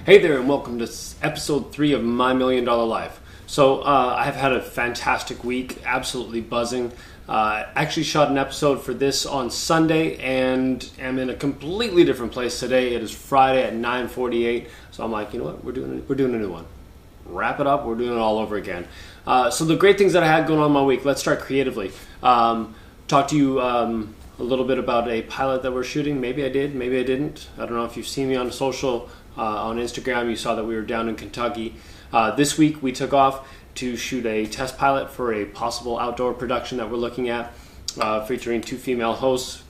Hey there, and welcome to episode 3 of My $1 Million Life. So I've had a fantastic week, absolutely buzzing. Actually shot an episode for this on Sunday and am in a completely different place today. It is Friday at 9:48, so I'm like, you know what, we're doing a new one. Wrap it up, we're doing it all over again. So the great things that I had going on my week, let's start creatively. Talk to you a little bit about a pilot that we're shooting. Maybe I did, maybe I didn't. I don't know if you've seen me on social. On Instagram, you saw that we were down in Kentucky. This week, we took off to shoot a test pilot for a possible outdoor production that we're looking at, featuring 2 female hosts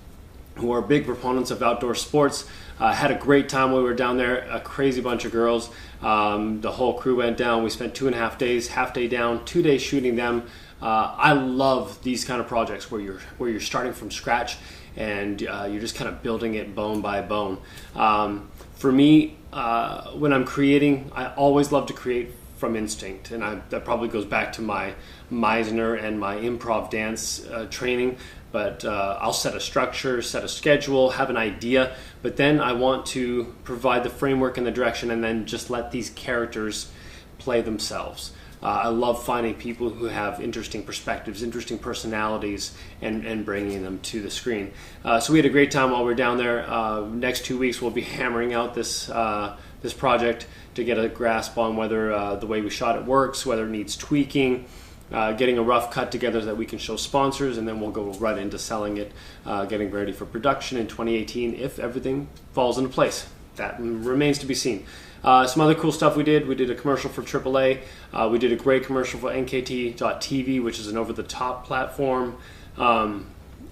who are big proponents of outdoor sports. Had a great time when we were down there, a crazy bunch of girls. The whole crew went down. We spent 2.5 days, half day down, 2 days shooting them. I love these kind of projects where you're starting from scratch and you're just kind of building it bone by bone. For me, when I'm creating, I always love to create from instinct, and that probably goes back to my Meisner and my improv dance training. But I'll set a structure, set a schedule, have an idea, but then I want to provide the framework and the direction, and then just let these characters play themselves. I love finding people who have interesting perspectives, interesting personalities, and bringing them to the screen. So we had a great time while we were down there. Next 2 weeks we'll be hammering out this project to get a grasp on whether the way we shot it works, whether it needs tweaking, getting a rough cut together that we can show sponsors, and then we'll go right into selling it, getting ready for production in 2018 if everything falls into place. That remains to be seen. Some other cool stuff we did a commercial for AAA. We did a great commercial for NKT.TV, which is an over-the-top platform.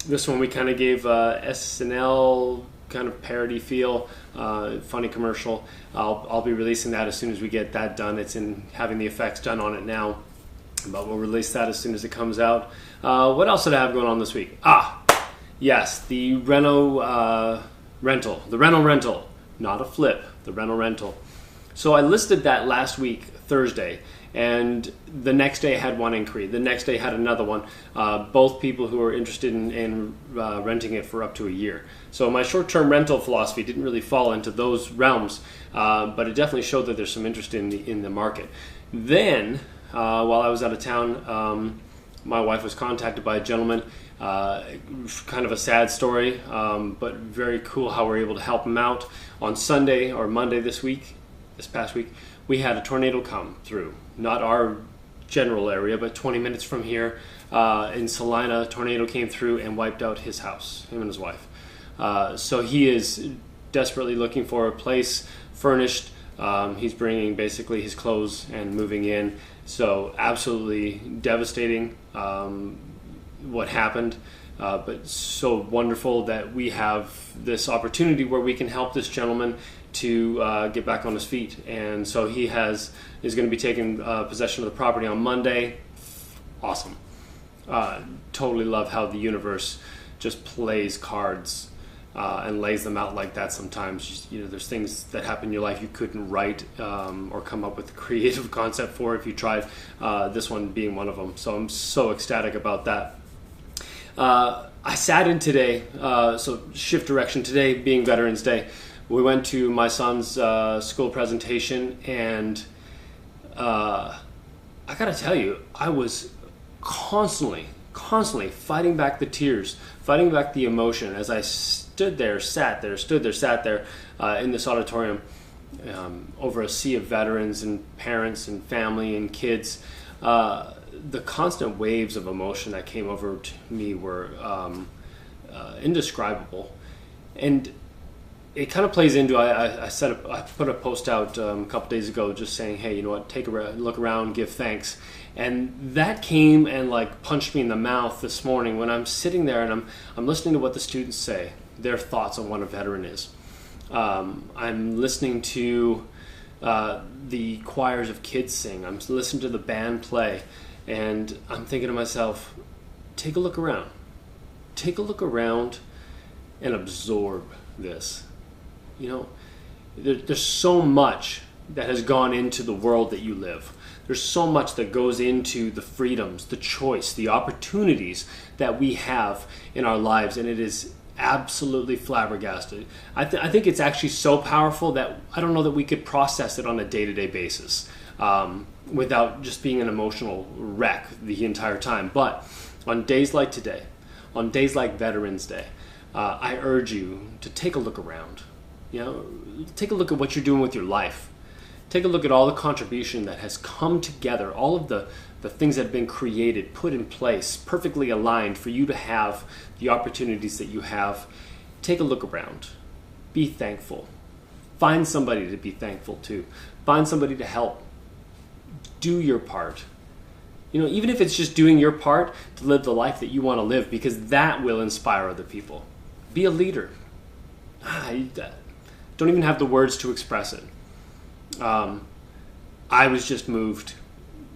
This one we kind of gave SNL kind of parody feel, funny commercial. I'll be releasing that as soon as we get that done. It's in having the effects done on it now, but we'll release that as soon as it comes out. What else did I have going on this week? Yes, the reno rental. The reno rental, not a flip, the reno rental. So I listed that last week, Thursday, and the next day I had one inquiry. The next day I had another one. Both people who were interested in renting it for up to a year. So my short-term rental philosophy didn't really fall into those realms, but it definitely showed that there's some interest in the market. Then, while I was out of town, my wife was contacted by a gentleman. Kind of a sad story, but very cool how we're able to help him out. On Sunday or Monday this past week, we had a tornado come through. Not our general area, but 20 minutes from here in Salina, a tornado came through and wiped out his house, him and his wife. So he is desperately looking for a place furnished. He's bringing basically his clothes and moving in. So absolutely devastating what happened. But so wonderful that we have this opportunity where we can help this gentleman to get back on his feet. And so he is going to be taking possession of the property on Monday. Awesome. Totally love how the universe just plays cards and lays them out like that sometimes. You know, there's things that happen in your life you couldn't write or come up with a creative concept for if you tried, this one being one of them. So I'm so ecstatic about that. I sat in today, so shift direction today being Veterans Day. We went to my son's school presentation, and I gotta tell you, I was constantly fighting back the tears, fighting back the emotion as I sat there in this auditorium over a sea of veterans and parents and family and kids. The constant waves of emotion that came over to me were indescribable, and it kind of plays into. I put a post out a couple days ago, just saying, "Hey, you know what? Take a look around, give thanks." And that came and like punched me in the mouth this morning when I'm sitting there and I'm listening to what the students say, their thoughts on what a veteran is. I'm listening to the choirs of kids sing. I'm listening to the band play. And I'm thinking to myself, take a look around. Take a look around and absorb this. You know, there's so much that has gone into the world that you live. There's so much that goes into the freedoms, the choice, the opportunities that we have in our lives. And it is absolutely flabbergasted. I think it's actually so powerful that I don't know that we could process it on a day-to-day basis without just being an emotional wreck the entire time. But on days like today, on days like Veterans Day, I urge you to take a look around. Take a look at what you're doing with your life. Take a look at all the contribution that has come together, all of the things that have been created, put in place, perfectly aligned for you to have the opportunities that you have. Take a look around. Be thankful. Find somebody to be thankful to. Find somebody to help. Do your part. Even if it's just doing your part to live the life that you want to live, because that will inspire other people. Be a leader. I don't even have the words to express it. I was just moved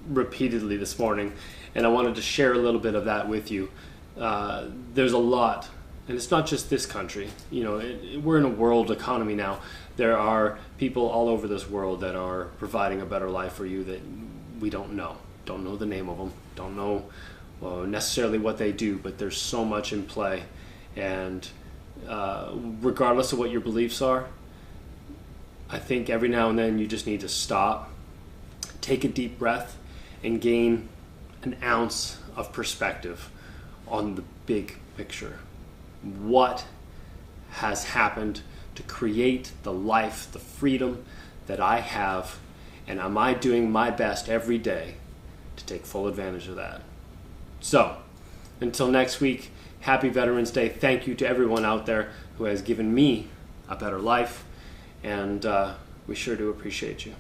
repeatedly this morning, and I wanted to share a little bit of that with you. There's a lot, and it's not just this country. We're in a world economy now. There are people all over this world that are providing a better life for you that we don't know the name of them, don't know necessarily what they do, but there's so much in play. And regardless of what your beliefs are, I think every now and then you just need to stop, take a deep breath, and gain an ounce of perspective on the big picture. What has happened to create the life, the freedom that I have, and am I doing my best every day to take full advantage of that? So, until next week, happy Veterans Day. Thank you to everyone out there who has given me a better life, and we sure do appreciate you.